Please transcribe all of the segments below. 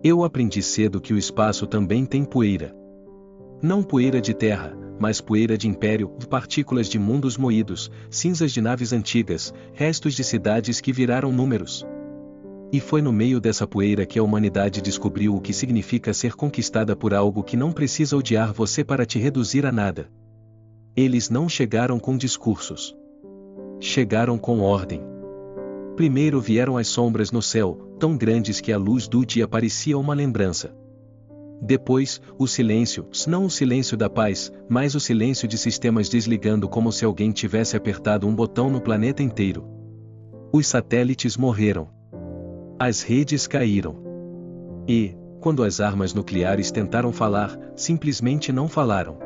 Eu aprendi cedo que o espaço também tem poeira. Não poeira de terra, mas poeira de império, partículas de mundos moídos, cinzas de naves antigas, restos de cidades que viraram números. E foi no meio dessa poeira que a humanidade descobriu o que significa ser conquistada por algo que não precisa odiar você para te reduzir a nada. Eles não chegaram com discursos. Chegaram com ordem. Primeiro vieram as sombras no céu, tão grandes que a luz do dia parecia uma lembrança. Depois, o silêncio, não o silêncio da paz, mas o silêncio de sistemas desligando como se alguém tivesse apertado um botão no planeta inteiro. Os satélites morreram. As redes caíram. E, quando as armas nucleares tentaram falar, simplesmente não falaram.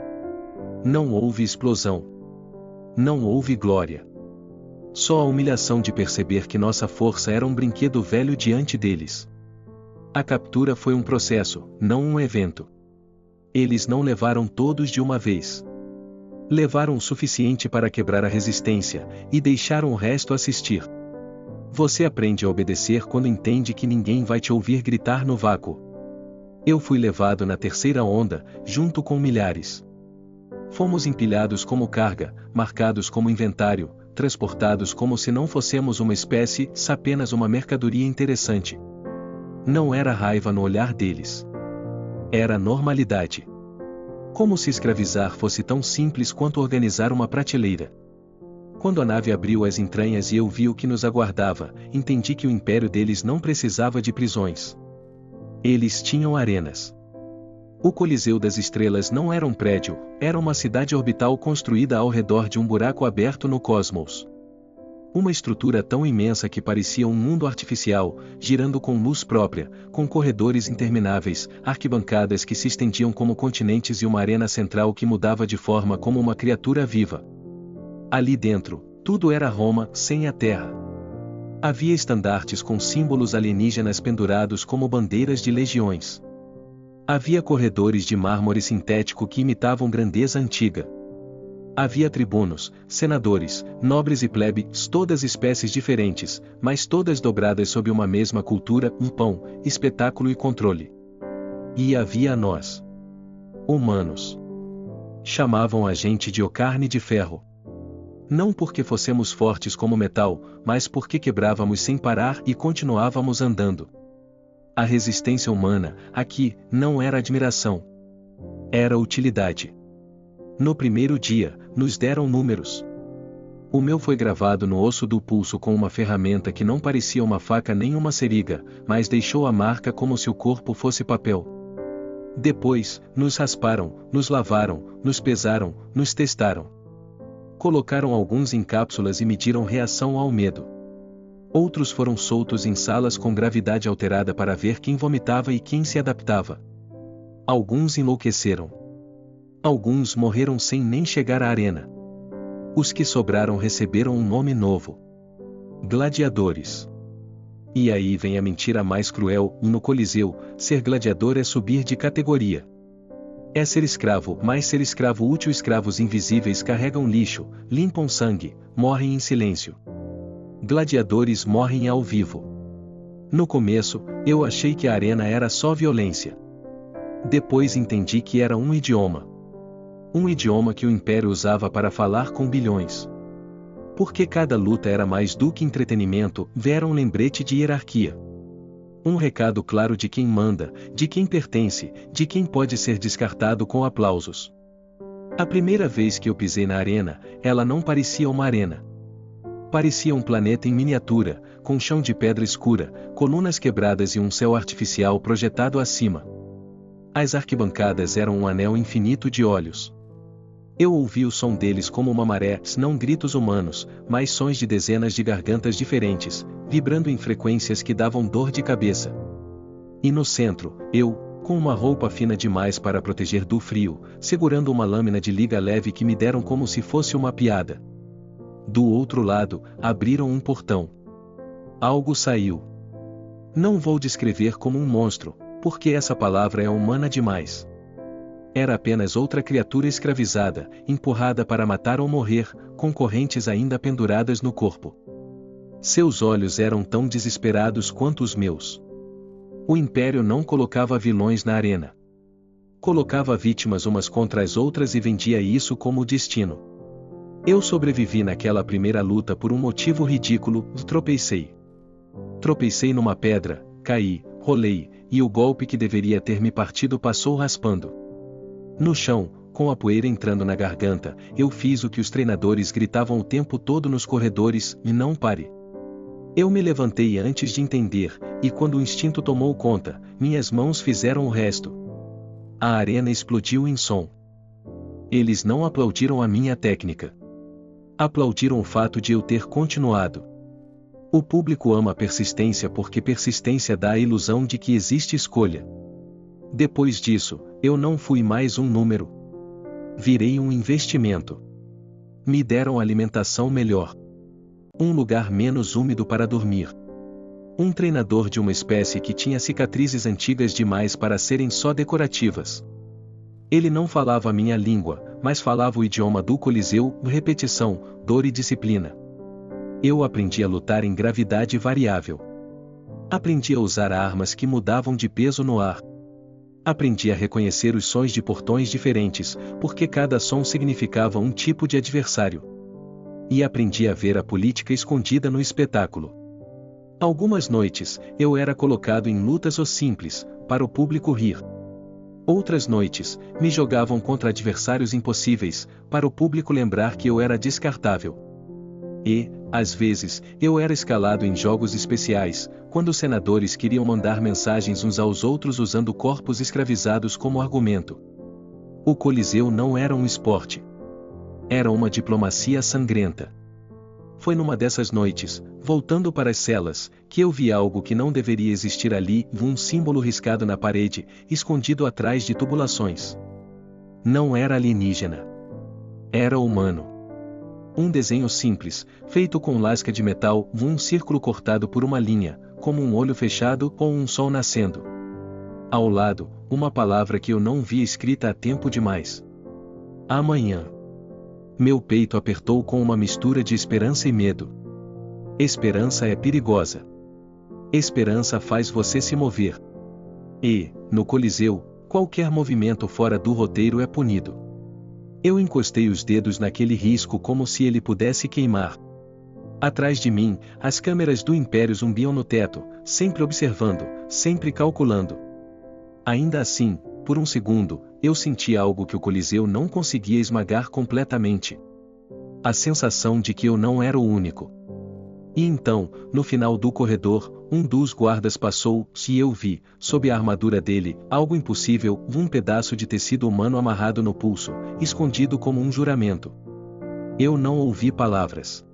Não houve explosão. Não houve glória. Só a humilhação de perceber que nossa força era um brinquedo velho diante deles. A captura foi um processo, não um evento. Eles não levaram todos de uma vez. Levaram o suficiente para quebrar a resistência, e deixaram o resto assistir. Você aprende a obedecer quando entende que ninguém vai te ouvir gritar no vácuo. Eu fui levado na terceira onda, junto com milhares. Fomos empilhados como carga, marcados como inventário, transportados como se não fossemos uma espécie, apenas uma mercadoria interessante. Não era raiva no olhar deles. Era normalidade. Como se escravizar fosse tão simples quanto organizar uma prateleira. Quando a nave abriu as entranhas e eu vi o que nos aguardava, entendi que o império deles não precisava de prisões. Eles tinham arenas. O Coliseu das Estrelas não era um prédio, era uma cidade orbital construída ao redor de um buraco aberto no cosmos. Uma estrutura tão imensa que parecia um mundo artificial, girando com luz própria, com corredores intermináveis, arquibancadas que se estendiam como continentes e uma arena central que mudava de forma como uma criatura viva. Ali dentro, tudo era Roma, sem a terra. Havia estandartes com símbolos alienígenas pendurados como bandeiras de legiões. Havia corredores de mármore sintético que imitavam grandeza antiga. Havia tribunos, senadores, nobres e plebes, todas espécies diferentes, mas todas dobradas sob uma mesma cultura, um pão, espetáculo e controle. E havia nós. Humanos. Chamavam a gente de o carne de ferro. Não porque fossemos fortes como metal, mas porque quebrávamos sem parar e continuávamos andando. A resistência humana, aqui, não era admiração. Era utilidade. No primeiro dia, nos deram números. O meu foi gravado no osso do pulso com uma ferramenta que não parecia uma faca nem uma seriga, mas deixou a marca como se o corpo fosse papel. Depois, nos rasparam, nos lavaram, nos pesaram, nos testaram. Colocaram alguns em cápsulas e mediram reação ao medo. Outros foram soltos em salas com gravidade alterada para ver quem vomitava e quem se adaptava. Alguns enlouqueceram. Alguns morreram sem nem chegar à arena. Os que sobraram receberam um nome novo: gladiadores. E aí vem a mentira mais cruel: no Coliseu, ser gladiador é subir de categoria. É ser escravo, mas ser escravo útil. Escravos invisíveis carregam lixo, limpam sangue, morrem em silêncio. Gladiadores morrem ao vivo. No começo, eu achei que a arena era só violência. Depois entendi que era um idioma. Um idioma que o Império usava para falar com bilhões. Porque cada luta era mais do que entretenimento, era um lembrete de hierarquia. Um recado claro de quem manda, de quem pertence, de quem pode ser descartado com aplausos. A primeira vez que eu pisei na arena, ela não parecia uma arena. Parecia um planeta em miniatura, com chão de pedra escura, colunas quebradas e um céu artificial projetado acima. As arquibancadas eram um anel infinito de olhos. Eu ouvi o som deles como uma maré, não gritos humanos, mas sons de dezenas de gargantas diferentes, vibrando em frequências que davam dor de cabeça. E no centro, eu, com uma roupa fina demais para proteger do frio, segurando uma lâmina de liga leve que me deram como se fosse uma piada. Do outro lado, abriram um portão. Algo saiu. Não vou descrever como um monstro, porque essa palavra é humana demais. Era apenas outra criatura escravizada, empurrada para matar ou morrer, com correntes ainda penduradas no corpo. Seus olhos eram tão desesperados quanto os meus. O Império não colocava vilões na arena. Colocava vítimas umas contra as outras e vendia isso como destino. Eu sobrevivi naquela primeira luta por um motivo ridículo: tropecei. Tropecei numa pedra, caí, rolei, e o golpe que deveria ter me partido passou raspando. No chão, com a poeira entrando na garganta, eu fiz o que os treinadores gritavam o tempo todo nos corredores: e não pare. Eu me levantei antes de entender, e quando o instinto tomou conta, minhas mãos fizeram o resto. A arena explodiu em som. Eles não aplaudiram a minha técnica. Aplaudiram o fato de eu ter continuado. O público ama a persistência porque persistência dá a ilusão de que existe escolha. Depois disso, eu não fui mais um número. Virei um investimento. Me deram alimentação melhor. Um lugar menos úmido para dormir. Um treinador de uma espécie que tinha cicatrizes antigas demais para serem só decorativas. Ele não falava a minha língua, mas falava o idioma do Coliseu: repetição, dor e disciplina. Eu aprendi a lutar em gravidade variável. Aprendi a usar armas que mudavam de peso no ar. Aprendi a reconhecer os sons de portões diferentes, porque cada som significava um tipo de adversário. E aprendi a ver a política escondida no espetáculo. Algumas noites, eu era colocado em lutas simples, para o público rir. Outras noites, me jogavam contra adversários impossíveis, para o público lembrar que eu era descartável. E, às vezes, eu era escalado em jogos especiais, quando os senadores queriam mandar mensagens uns aos outros usando corpos escravizados como argumento. O Coliseu não era um esporte. Era uma diplomacia sangrenta. Foi numa dessas noites, voltando para as celas, que eu vi algo que não deveria existir ali: um símbolo riscado na parede, escondido atrás de tubulações. Não era alienígena. Era humano. Um desenho simples, feito com lasca de metal, um círculo cortado por uma linha, como um olho fechado ou um sol nascendo. Ao lado, uma palavra que eu não via escrita há tempo demais. Amanhã. Meu peito apertou com uma mistura de esperança e medo. Esperança é perigosa. Esperança faz você se mover. E, no Coliseu, qualquer movimento fora do roteiro é punido. Eu encostei os dedos naquele risco como se ele pudesse queimar. Atrás de mim, as câmeras do Império zumbiam no teto, sempre observando, sempre calculando. Ainda assim, por um segundo, eu senti algo que o Coliseu não conseguia esmagar completamente. A sensação de que eu não era o único. E então, no final do corredor, um dos guardas passou, e eu vi, sob a armadura dele, algo impossível: um pedaço de tecido humano amarrado no pulso, escondido como um juramento. Eu não ouvi palavras.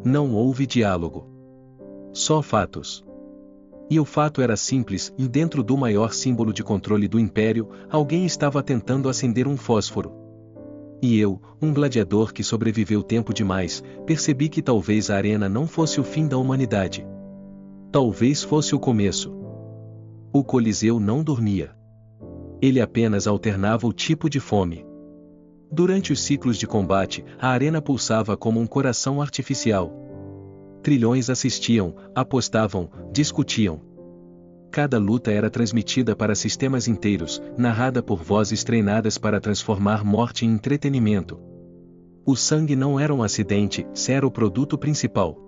Não houve diálogo. Só fatos. E o fato era simples: e dentro do maior símbolo de controle do Império, alguém estava tentando acender um fósforo. E eu, um gladiador que sobreviveu tempo demais, percebi que talvez a arena não fosse o fim da humanidade. Talvez fosse o começo. O Coliseu não dormia. Ele apenas alternava o tipo de fome. Durante os ciclos de combate, a arena pulsava como um coração artificial. Trilhões assistiam, apostavam, discutiam. Cada luta era transmitida para sistemas inteiros, narrada por vozes treinadas para transformar morte em entretenimento. O sangue não era um acidente, era o produto principal.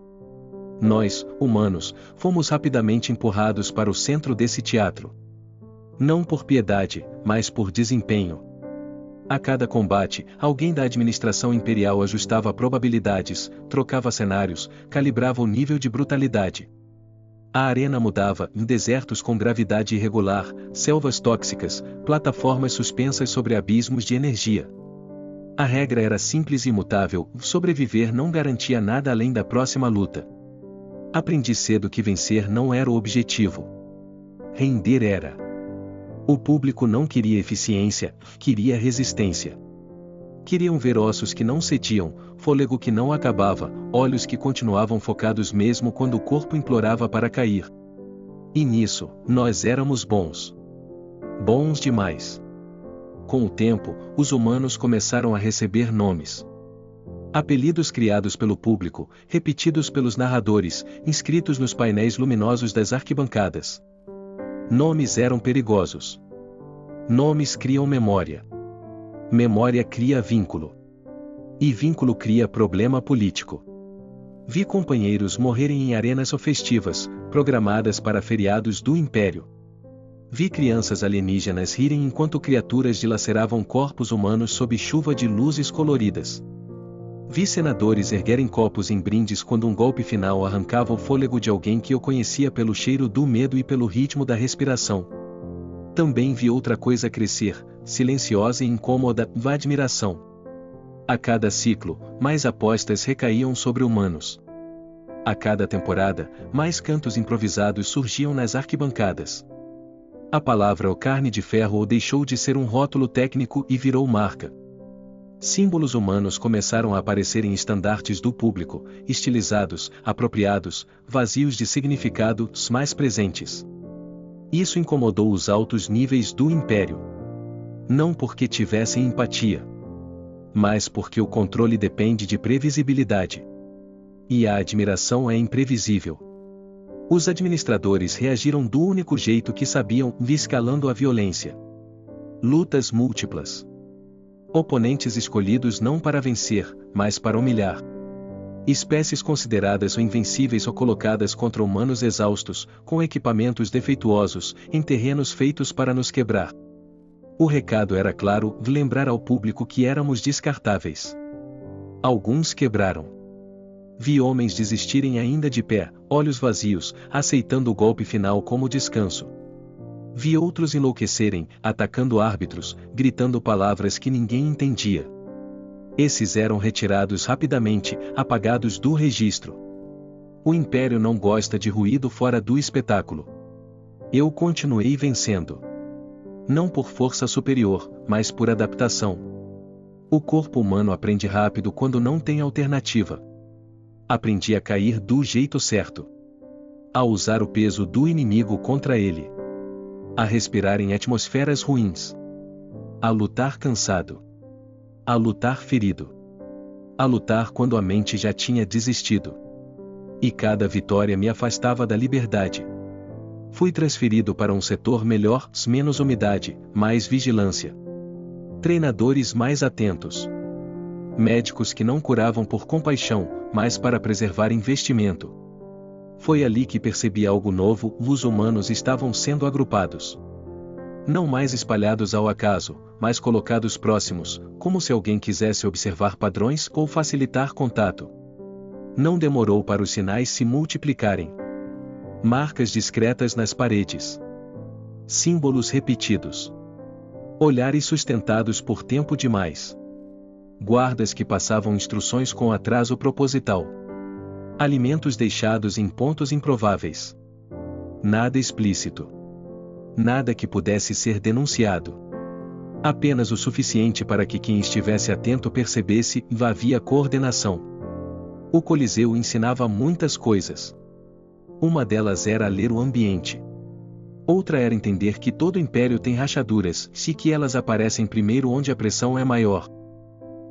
Nós, humanos, fomos rapidamente empurrados para o centro desse teatro. Não por piedade, mas por desempenho. A cada combate, alguém da administração imperial ajustava probabilidades, trocava cenários, calibrava o nível de brutalidade. A arena mudava: em desertos com gravidade irregular, selvas tóxicas, plataformas suspensas sobre abismos de energia. A regra era simples e imutável: sobreviver não garantia nada além da próxima luta. Aprendi cedo que vencer não era o objetivo. Render era. O público não queria eficiência, queria resistência. Queriam ver ossos que não cediam, fôlego que não acabava, olhos que continuavam focados mesmo quando o corpo implorava para cair. E nisso, nós éramos bons. Bons demais. Com o tempo, os humanos começaram a receber nomes. Apelidos criados pelo público, repetidos pelos narradores, inscritos nos painéis luminosos das arquibancadas. Nomes eram perigosos. Nomes criam memória. Memória cria vínculo. E vínculo cria problema político. Vi companheiros morrerem em arenas festivas, programadas para feriados do Império. Vi crianças alienígenas rirem enquanto criaturas dilaceravam corpos humanos sob chuva de luzes coloridas. Vi senadores erguerem copos em brindes quando um golpe final arrancava o fôlego de alguém que eu conhecia pelo cheiro do medo e pelo ritmo da respiração. Também vi outra coisa crescer, silenciosa e incômoda, a admiração. A cada ciclo, mais apostas recaíam sobre humanos. A cada temporada, mais cantos improvisados surgiam nas arquibancadas. A palavra ou carne de ferro ou deixou de ser um rótulo técnico e virou marca. Símbolos humanos começaram a aparecer em estandartes do público, estilizados, apropriados, vazios de significados mais presentes. Isso incomodou os altos níveis do Império. Não porque tivessem empatia, mas porque o controle depende de previsibilidade. E a admiração é imprevisível. Os administradores reagiram do único jeito que sabiam, escalando a violência. Lutas múltiplas. Oponentes escolhidos não para vencer, mas para humilhar. Espécies consideradas invencíveis ou colocadas contra humanos exaustos, com equipamentos defeituosos, em terrenos feitos para nos quebrar. O recado era claro, lembrar ao público que éramos descartáveis. Alguns quebraram. Vi homens desistirem ainda de pé, olhos vazios, aceitando o golpe final como descanso. Vi outros enlouquecerem, atacando árbitros, gritando palavras que ninguém entendia. Esses eram retirados rapidamente, apagados do registro. O Império não gosta de ruído fora do espetáculo. Eu continuei vencendo. Não por força superior, mas por adaptação. O corpo humano aprende rápido quando não tem alternativa. Aprendi a cair do jeito certo. A usar o peso do inimigo contra ele. A respirar em atmosferas ruins. A lutar cansado. A lutar ferido. A lutar quando a mente já tinha desistido. E cada vitória me afastava da liberdade. Fui transferido para um setor melhor, menos umidade, mais vigilância. Treinadores mais atentos. Médicos que não curavam por compaixão, mas para preservar investimento. Foi ali que percebi algo novo, os humanos estavam sendo agrupados. Não mais espalhados ao acaso, mas colocados próximos, como se alguém quisesse observar padrões ou facilitar contato. Não demorou para os sinais se multiplicarem. Marcas discretas nas paredes. Símbolos repetidos. Olhares sustentados por tempo demais. Guardas que passavam instruções com atraso proposital. Alimentos deixados em pontos improváveis. Nada explícito. Nada que pudesse ser denunciado. Apenas o suficiente para que quem estivesse atento percebesse, havia coordenação. O Coliseu ensinava muitas coisas. Uma delas era ler o ambiente. Outra era entender que todo império tem rachaduras, e que elas aparecem primeiro onde a pressão é maior.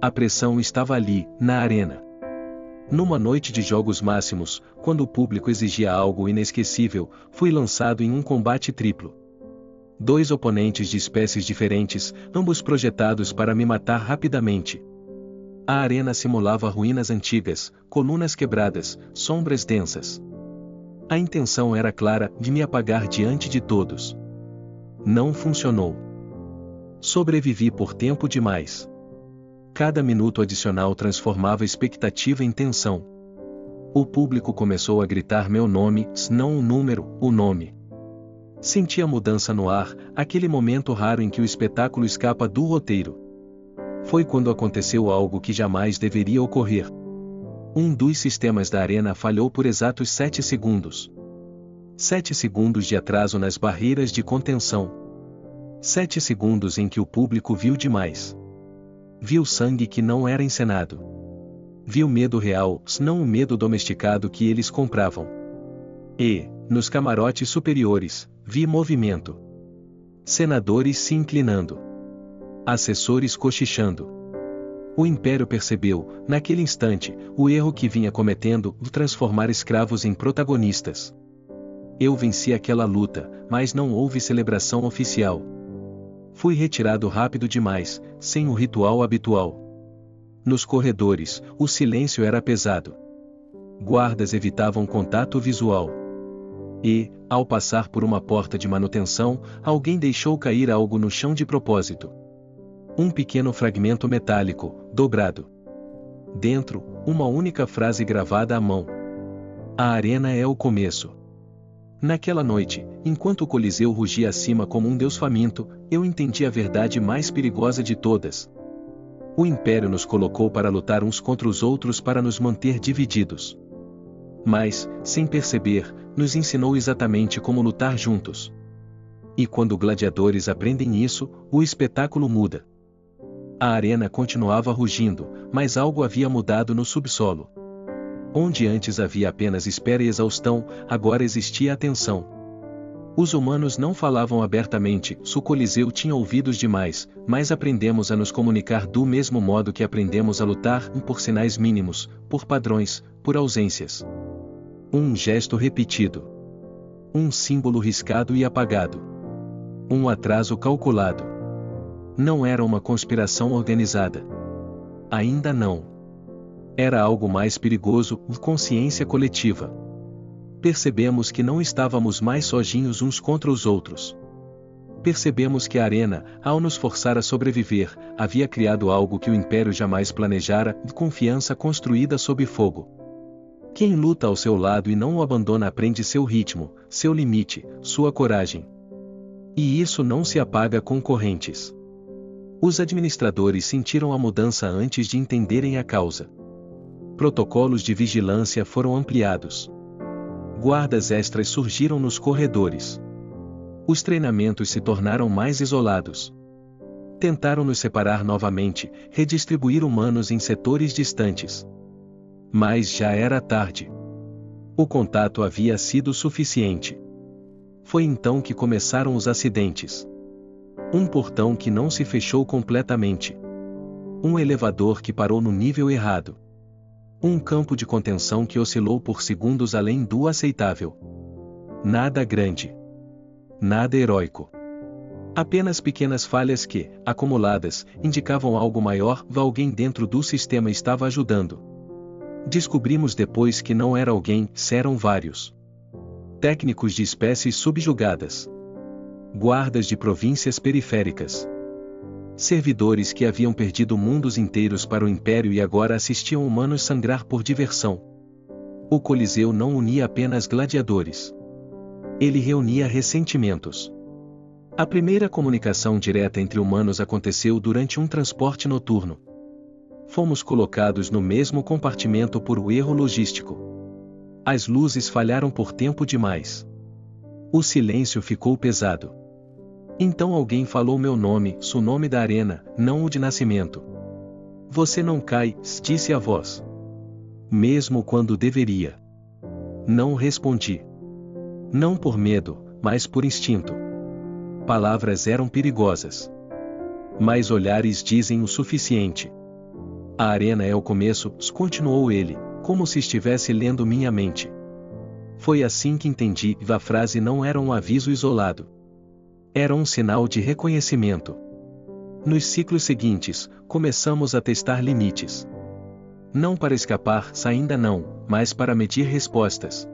A pressão estava ali, na arena. Numa noite de jogos máximos, quando o público exigia algo inesquecível, fui lançado em um combate triplo. 2 oponentes de espécies diferentes, ambos projetados para me matar rapidamente. A arena simulava ruínas antigas, colunas quebradas, sombras densas. A intenção era clara, de me apagar diante de todos. Não funcionou. Sobrevivi por tempo demais. Cada minuto adicional transformava a expectativa em tensão. O público começou a gritar meu nome, não o número, o nome. Senti a mudança no ar, aquele momento raro em que o espetáculo escapa do roteiro. Foi quando aconteceu algo que jamais deveria ocorrer. Um dos sistemas da arena falhou por exatos 7 segundos. 7 segundos de atraso nas barreiras de contenção. 7 segundos em que o público viu demais. Viu sangue que não era encenado. Viu medo real, não o medo domesticado que eles compravam. E, nos camarotes superiores, vi movimento. Senadores se inclinando. Assessores cochichando. O Império percebeu, naquele instante, o erro que vinha cometendo, de transformar escravos em protagonistas. Eu venci aquela luta, mas não houve celebração oficial. Fui retirado rápido demais, sem o ritual habitual. Nos corredores, o silêncio era pesado. Guardas evitavam contato visual. E, ao passar por uma porta de manutenção, alguém deixou cair algo no chão de propósito. Um pequeno fragmento metálico, dobrado. Dentro, uma única frase gravada à mão. A arena é o começo. Naquela noite, enquanto o Coliseu rugia acima como um deus faminto, eu entendi a verdade mais perigosa de todas. O Império nos colocou para lutar uns contra os outros para nos manter divididos. Mas, sem perceber, nos ensinou exatamente como lutar juntos. E quando gladiadores aprendem isso, o espetáculo muda. A arena continuava rugindo, mas algo havia mudado no subsolo. Onde antes havia apenas espera e exaustão, agora existia atenção. Os humanos não falavam abertamente, o Coliseu tinha ouvidos demais, mas aprendemos a nos comunicar do mesmo modo que aprendemos a lutar, por sinais mínimos, por padrões, por ausências. Um gesto repetido. Um símbolo riscado e apagado. Um atraso calculado. Não era uma conspiração organizada. Ainda não. Era algo mais perigoso, consciência coletiva. Percebemos que não estávamos mais sozinhos uns contra os outros. Percebemos que a arena, ao nos forçar a sobreviver, havia criado algo que o Império jamais planejara, confiança construída sob fogo. Quem luta ao seu lado e não o abandona aprende seu ritmo, seu limite, sua coragem. E isso não se apaga com correntes. Os administradores sentiram a mudança antes de entenderem a causa. Protocolos de vigilância foram ampliados. Guardas extras surgiram nos corredores. Os treinamentos se tornaram mais isolados. Tentaram nos separar novamente, redistribuir humanos em setores distantes. Mas já era tarde. O contato havia sido suficiente. Foi então que começaram os acidentes. Um portão que não se fechou completamente. Um elevador que parou no nível errado. Um campo de contenção que oscilou por segundos além do aceitável. Nada grande. Nada heróico. Apenas pequenas falhas que, acumuladas, indicavam algo maior, alguém dentro do sistema estava ajudando. Descobrimos depois que não era alguém, eram vários. Técnicos de espécies subjugadas. Guardas de províncias periféricas. Servidores que haviam perdido mundos inteiros para o Império e agora assistiam humanos sangrar por diversão. O Coliseu não unia apenas gladiadores. Ele reunia ressentimentos. A primeira comunicação direta entre humanos aconteceu durante um transporte noturno. Fomos colocados no mesmo compartimento por um erro logístico. As luzes falharam por tempo demais. O silêncio ficou pesado. Então alguém falou meu nome, o nome da arena, não o de nascimento. Você não cai, disse a voz. Mesmo quando deveria. Não respondi. Não por medo, mas por instinto. Palavras eram perigosas. Mas olhares dizem o suficiente. A arena é o começo, continuou ele, como se estivesse lendo minha mente. Foi assim que entendi, a frase não era um aviso isolado. Era um sinal de reconhecimento. Nos ciclos seguintes, começamos a testar limites. Não para escapar, ainda não, mas para medir respostas.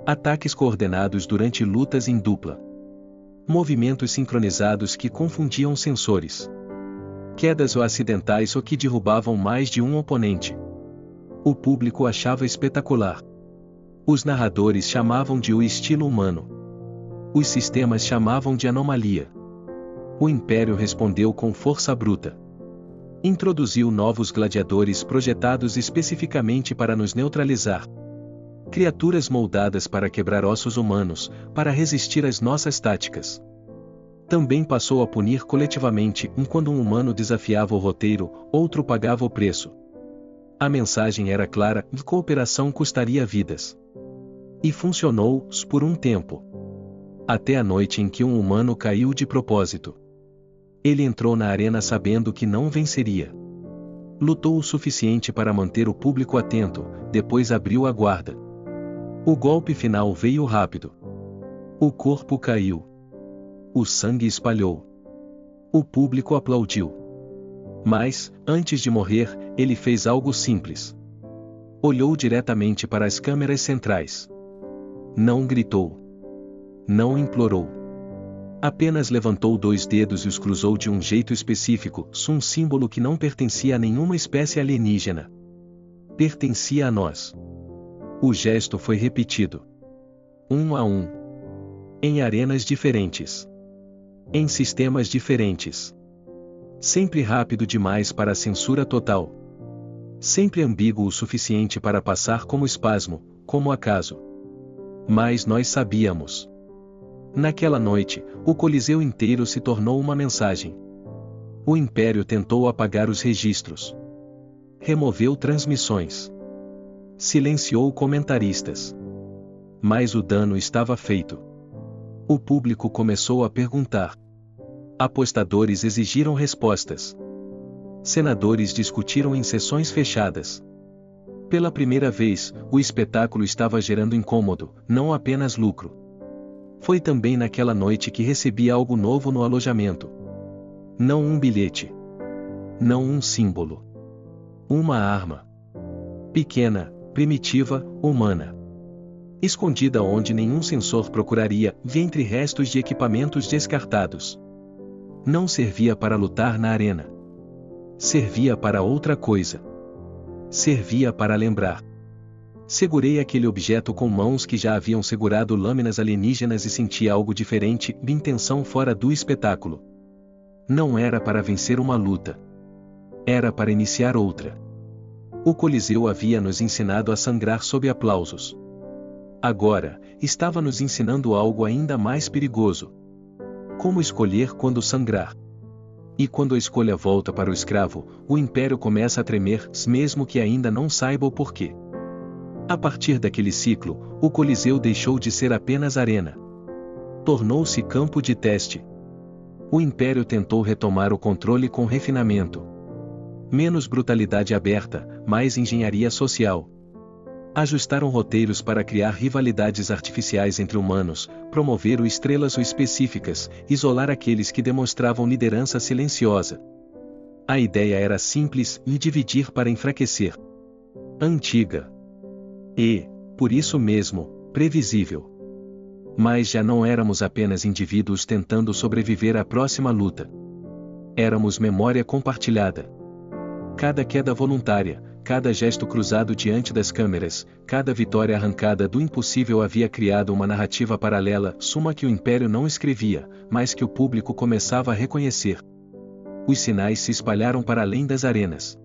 Ataques coordenados durante lutas em dupla. Movimentos sincronizados que confundiam sensores. Quedas ou acidentais ou que derrubavam mais de um oponente. O público achava espetacular. Os narradores chamavam de o estilo humano. Os sistemas chamavam de anomalia. O Império respondeu com força bruta. Introduziu novos gladiadores projetados especificamente para nos neutralizar. Criaturas moldadas para quebrar ossos humanos, para resistir às nossas táticas. Também passou a punir coletivamente, quando um humano desafiava o roteiro, outro pagava o preço. A mensagem era clara, cooperação custaria vidas. E funcionou, por um tempo. Até a noite em que um humano caiu de propósito. Ele entrou na arena sabendo que não venceria. Lutou o suficiente para manter o público atento, depois abriu a guarda. O golpe final veio rápido. O corpo caiu. O sangue espalhou. O público aplaudiu. Mas, antes de morrer, ele fez algo simples. Olhou diretamente para as câmeras centrais. Não gritou. Não implorou. Apenas levantou 2 dedos e os cruzou de um jeito específico, um símbolo que não pertencia a nenhuma espécie alienígena. Pertencia a nós. O gesto foi repetido. 1 a 1. Em arenas diferentes. Em sistemas diferentes. Sempre rápido demais para a censura total. Sempre ambíguo o suficiente para passar como espasmo, como acaso. Mas nós sabíamos. Naquela noite, o Coliseu inteiro se tornou uma mensagem. O Império tentou apagar os registros. Removeu transmissões. Silenciou comentaristas. Mas o dano estava feito. O público começou a perguntar. Apostadores exigiram respostas. Senadores discutiram em sessões fechadas. Pela primeira vez, o espetáculo estava gerando incômodo, não apenas lucro. Foi também naquela noite que recebi algo novo no alojamento. Não um bilhete. Não um símbolo. Uma arma. Pequena, primitiva, humana. Escondida onde nenhum sensor procuraria, entre restos de equipamentos descartados. Não servia para lutar na arena. Servia para outra coisa. Servia para lembrar. Segurei aquele objeto com mãos que já haviam segurado lâminas alienígenas e senti algo diferente, intenção fora do espetáculo. Não era para vencer uma luta. Era para iniciar outra. O Coliseu havia nos ensinado a sangrar sob aplausos. Agora, estava nos ensinando algo ainda mais perigoso. Como escolher quando sangrar. E quando a escolha volta para o escravo, o Império começa a tremer, mesmo que ainda não saiba o porquê. A partir daquele ciclo, o Coliseu deixou de ser apenas arena. Tornou-se campo de teste. O Império tentou retomar o controle com refinamento. Menos brutalidade aberta, mais engenharia social. Ajustaram roteiros para criar rivalidades artificiais entre humanos, promover estrelas específicas, isolar aqueles que demonstravam liderança silenciosa. A ideia era simples e dividir para enfraquecer. Antiga. E, por isso mesmo, previsível. Mas já não éramos apenas indivíduos tentando sobreviver à próxima luta. Éramos memória compartilhada. Cada queda voluntária, cada gesto cruzado diante das câmeras, cada vitória arrancada do impossível havia criado uma narrativa paralela, suma que o Império não escrevia, mas que o público começava a reconhecer. Os sinais se espalharam para além das arenas.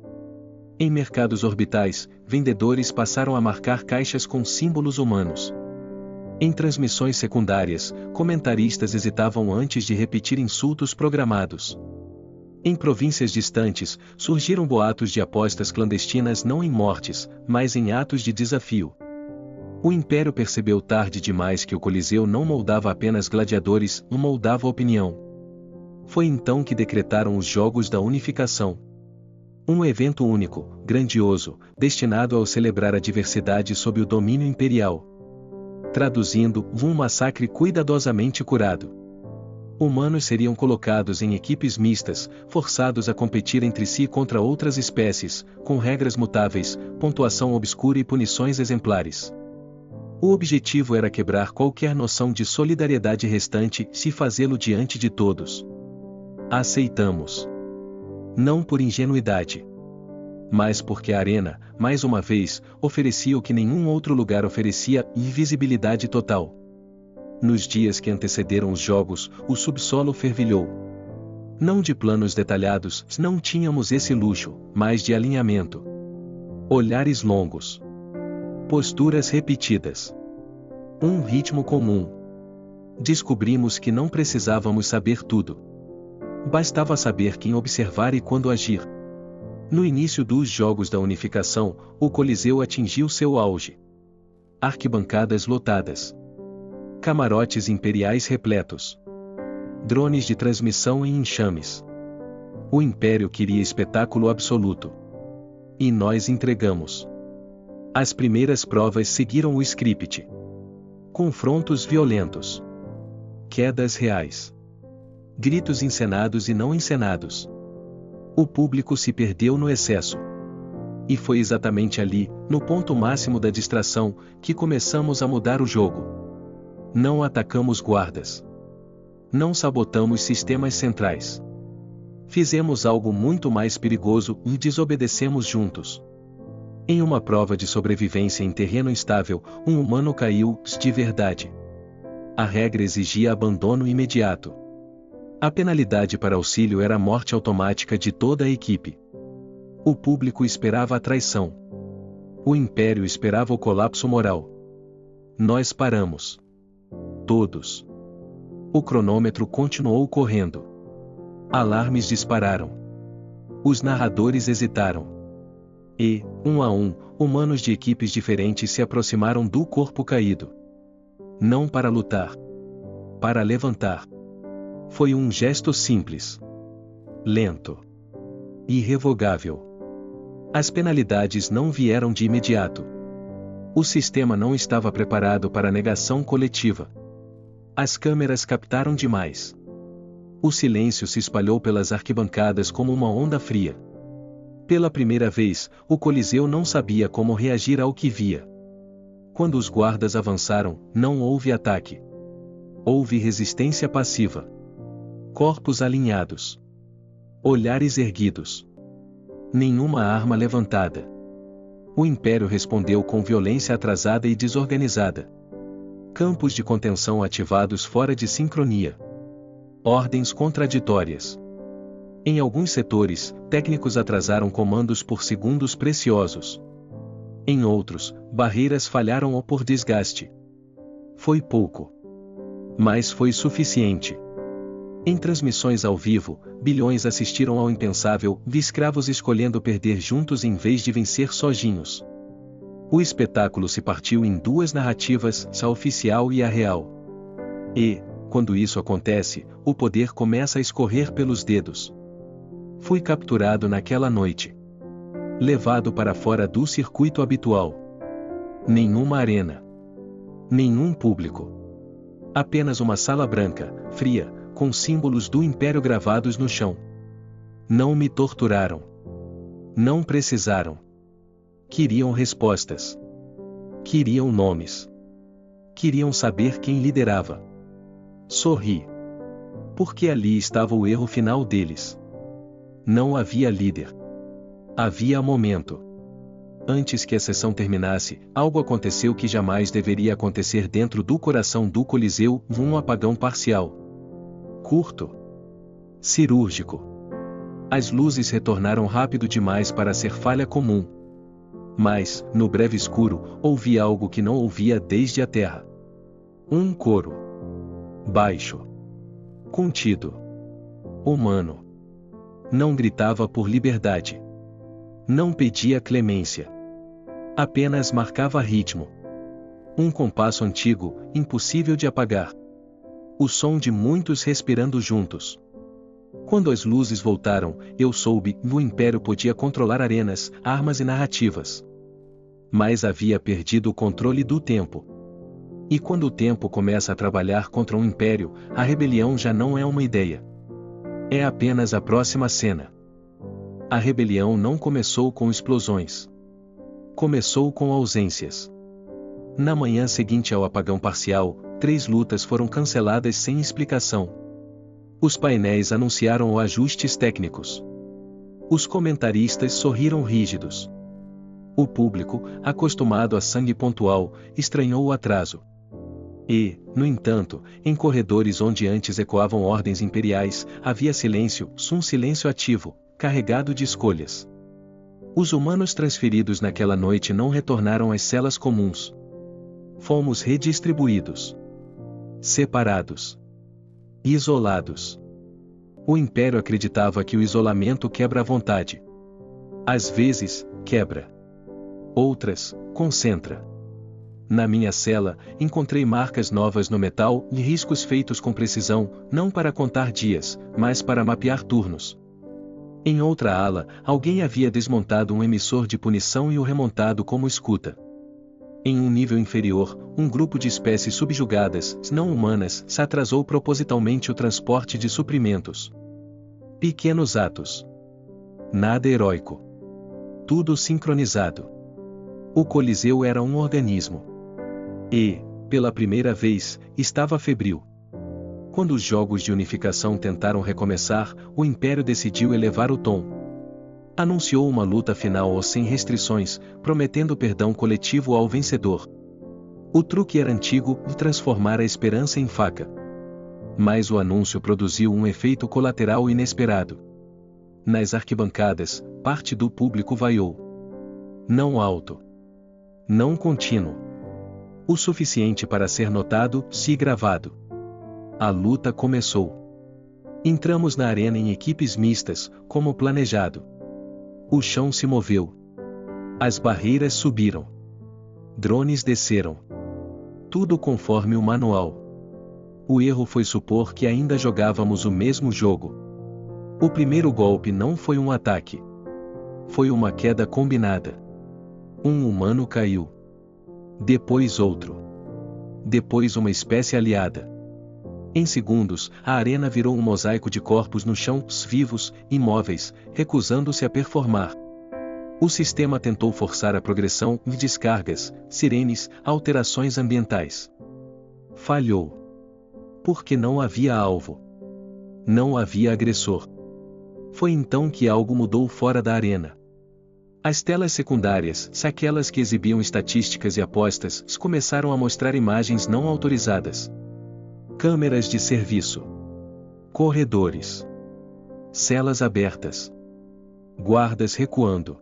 Em mercados orbitais, vendedores passaram a marcar caixas com símbolos humanos. Em transmissões secundárias, comentaristas hesitavam antes de repetir insultos programados. Em províncias distantes, surgiram boatos de apostas clandestinas não em mortes, mas em atos de desafio. O Império percebeu tarde demais que o Coliseu não moldava apenas gladiadores, moldava opinião. Foi então que decretaram os Jogos da Unificação. Um evento único, grandioso, destinado a celebrar a diversidade sob o domínio imperial. Traduzindo, um massacre cuidadosamente curado. Humanos seriam colocados em equipes mistas, forçados a competir entre si contra outras espécies, com regras mutáveis, pontuação obscura e punições exemplares. O objetivo era quebrar qualquer noção de solidariedade restante e fazê-lo diante de todos. Aceitamos. Não por ingenuidade. Mas porque a arena, mais uma vez, oferecia o que nenhum outro lugar oferecia, invisibilidade total. Nos dias que antecederam os jogos, o subsolo fervilhou. Não de planos detalhados, não tínhamos esse luxo, mas de alinhamento. Olhares longos. Posturas repetidas. Um ritmo comum. Descobrimos que não precisávamos saber tudo. Bastava saber quem observar e quando agir. No início dos Jogos da Unificação, o Coliseu atingiu seu auge. Arquibancadas lotadas. Camarotes imperiais repletos. Drones de transmissão em enxames. O Império queria espetáculo absoluto. E nós entregamos. As primeiras provas seguiram o script. Confrontos violentos. quedas reais. Gritos encenados e não encenados. O público se perdeu no excesso. E foi exatamente ali, no ponto máximo da distração, que começamos a mudar o jogo. Não atacamos guardas. Não sabotamos sistemas centrais. Fizemos algo muito mais perigoso e desobedecemos juntos. Em uma prova de sobrevivência em terreno instável, um humano caiu, de verdade. A regra exigia abandono imediato. A penalidade para auxílio era a morte automática de toda a equipe. O público esperava a traição. O Império esperava o colapso moral. Nós paramos. Todos. O cronômetro continuou correndo. Alarmes dispararam. Os narradores hesitaram. E, um a um, humanos de equipes diferentes se aproximaram do corpo caído. Não para lutar. Para levantar. Foi um gesto simples. Lento. Irrevogável. As penalidades não vieram de imediato. O sistema não estava preparado para a negação coletiva. As câmeras captaram demais. O silêncio se espalhou pelas arquibancadas como uma onda fria. Pela primeira vez, o Coliseu não sabia como reagir ao que via. Quando os guardas avançaram, não houve ataque. Houve resistência passiva. Corpos alinhados. Olhares erguidos. Nenhuma arma levantada. O Império respondeu com violência atrasada e desorganizada. Campos de contenção ativados fora de sincronia. Ordens contraditórias. Em alguns setores, técnicos atrasaram comandos por segundos preciosos. Em outros, barreiras falharam ou por desgaste. Foi pouco. Mas foi suficiente. Em transmissões ao vivo, bilhões assistiram ao impensável, vi escravos escolhendo perder juntos em vez de vencer sozinhos. O espetáculo se partiu em duas narrativas, a oficial e a real. E, quando isso acontece, o poder começa a escorrer pelos dedos. Fui capturado naquela noite. Levado para fora do circuito habitual. Nenhuma arena. Nenhum público. Apenas uma sala branca, fria, com símbolos do Império gravados no chão. Não me torturaram. Não precisaram. Queriam respostas. Queriam nomes. Queriam saber quem liderava. Sorri. Porque ali estava o erro final deles. Não havia líder. Havia momento. Antes que a sessão terminasse, algo aconteceu que jamais deveria acontecer dentro do coração do Coliseu, um apagão parcial. Curto. Cirúrgico. As luzes retornaram rápido demais para ser falha comum. Mas, no breve escuro, ouvi algo que não ouvia desde a Terra. Um coro. Baixo. Contido. Humano. Não gritava por liberdade. Não pedia clemência. Apenas marcava ritmo. Um compasso antigo, impossível de apagar. O som de muitos respirando juntos. Quando as luzes voltaram, eu soube que o Império podia controlar arenas, armas e narrativas. Mas havia perdido o controle do tempo. E quando o tempo começa a trabalhar contra um Império, a rebelião já não é uma ideia. É apenas a próxima cena. A rebelião não começou com explosões. Começou com ausências. Na manhã seguinte ao apagão parcial, 3 lutas foram canceladas sem explicação. Os painéis anunciaram ajustes técnicos. Os comentaristas sorriram rígidos. O público, acostumado a sangue pontual, estranhou o atraso. E, no entanto, em corredores onde antes ecoavam ordens imperiais, havia silêncio, um silêncio ativo, carregado de escolhas. Os humanos transferidos naquela noite não retornaram às celas comuns. Fomos redistribuídos. Separados. Isolados. O Império acreditava que o isolamento quebra a vontade. Às vezes, quebra. Outras, concentra. Na minha cela, encontrei marcas novas no metal e riscos feitos com precisão, não para contar dias, mas para mapear turnos. Em outra ala, alguém havia desmontado um emissor de punição e o remontado como escuta. Em um nível inferior, um grupo de espécies subjugadas, não humanas, se atrasou propositalmente o transporte de suprimentos. Pequenos atos. Nada heróico. Tudo sincronizado. O Coliseu era um organismo. E, pela primeira vez, estava febril. Quando os jogos de unificação tentaram recomeçar, o Império decidiu elevar o tom. Anunciou uma luta final ou sem restrições, prometendo perdão coletivo ao vencedor. O truque era antigo, de transformar a esperança em faca. Mas o anúncio produziu um efeito colateral inesperado. Nas arquibancadas, parte do público vaiou. Não alto. Não contínuo. O suficiente para ser notado, se gravado. A luta começou. Entramos na arena em equipes mistas, como planejado. O chão se moveu. As barreiras subiram. Drones desceram. Tudo conforme o manual. O erro foi supor que ainda jogávamos o mesmo jogo. O primeiro golpe não foi um ataque. Foi uma queda combinada. Um humano caiu. Depois outro. Depois uma espécie aliada. Em segundos, a arena virou um mosaico de corpos no chão, vivos, imóveis, recusando-se a performar. O sistema tentou forçar a progressão de descargas, sirenes, alterações ambientais. Falhou. Porque não havia alvo. Não havia agressor. Foi então que algo mudou fora da arena. As telas secundárias, aquelas que exibiam estatísticas e apostas, começaram a mostrar imagens não autorizadas. Câmeras de serviço. Corredores. Celas abertas. Guardas recuando.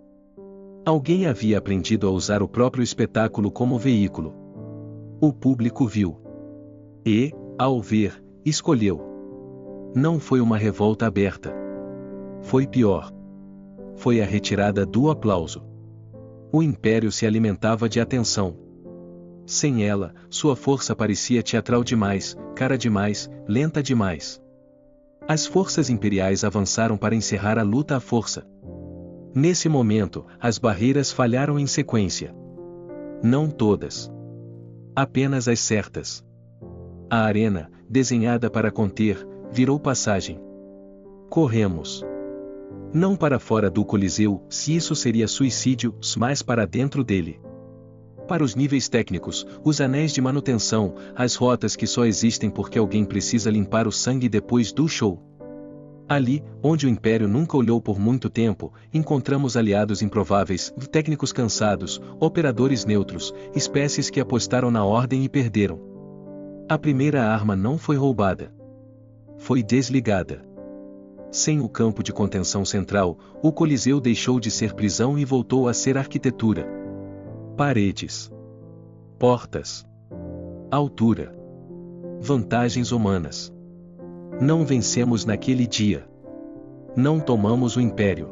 Alguém havia aprendido a usar o próprio espetáculo como veículo. O público viu. E, ao ver, escolheu. Não foi uma revolta aberta. Foi pior. Foi a retirada do aplauso. O Império se alimentava de atenção. Sem ela, sua força parecia teatral demais, cara demais, lenta demais. As forças imperiais avançaram para encerrar a luta à força. Nesse momento, as barreiras falharam em sequência. Não todas. Apenas as certas. A arena, desenhada para conter, virou passagem. Corremos. Não para fora do Coliseu, se isso seria suicídio, mas para dentro dele. Para os níveis técnicos, os anéis de manutenção, as rotas que só existem porque alguém precisa limpar o sangue depois do show. Ali, onde o Império nunca olhou por muito tempo, encontramos aliados improváveis, técnicos cansados, operadores neutros, espécies que apostaram na ordem e perderam. A primeira arma não foi roubada. Foi desligada. Sem o campo de contenção central, o Coliseu deixou de ser prisão e voltou a ser arquitetura. Paredes. Portas. Altura. Vantagens humanas. Não vencemos naquele dia. Não tomamos o Império.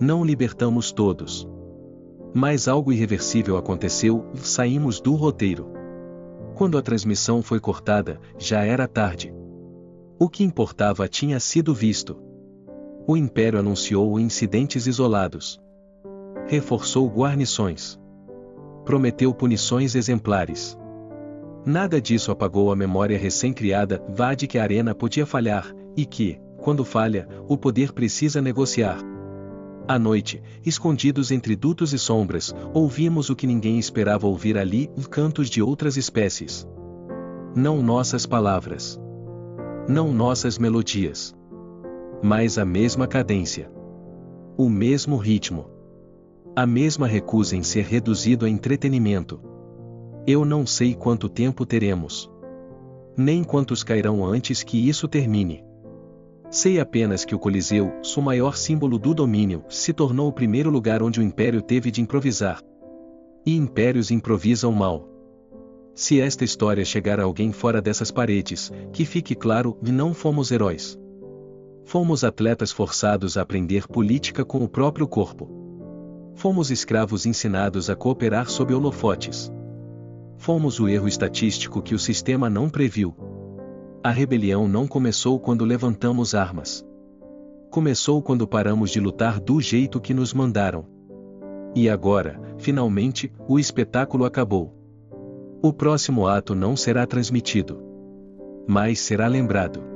Não libertamos todos. Mas algo irreversível aconteceu, saímos do roteiro. Quando a transmissão foi cortada, já era tarde. O que importava tinha sido visto. O Império anunciou incidentes isolados. Reforçou guarnições. Prometeu punições exemplares. Nada disso apagou a memória recém-criada, de que a arena podia falhar, e que, quando falha, o poder precisa negociar. À noite, escondidos entre dutos e sombras, ouvimos o que ninguém esperava ouvir ali, cantos de outras espécies. Não nossas palavras. Não nossas melodias. Mas a mesma cadência. O mesmo ritmo. A mesma recusa em ser reduzido a entretenimento. Eu não sei quanto tempo teremos. Nem quantos cairão antes que isso termine. Sei apenas que o Coliseu, o maior símbolo do domínio, se tornou o primeiro lugar onde o Império teve de improvisar. E impérios improvisam mal. Se esta história chegar a alguém fora dessas paredes, que fique claro, não fomos heróis. Fomos atletas forçados a aprender política com o próprio corpo. Fomos escravos ensinados a cooperar sob holofotes. Fomos o erro estatístico que o sistema não previu. A rebelião não começou quando levantamos armas. Começou quando paramos de lutar do jeito que nos mandaram. E agora, finalmente, o espetáculo acabou. O próximo ato não será transmitido, mas será lembrado.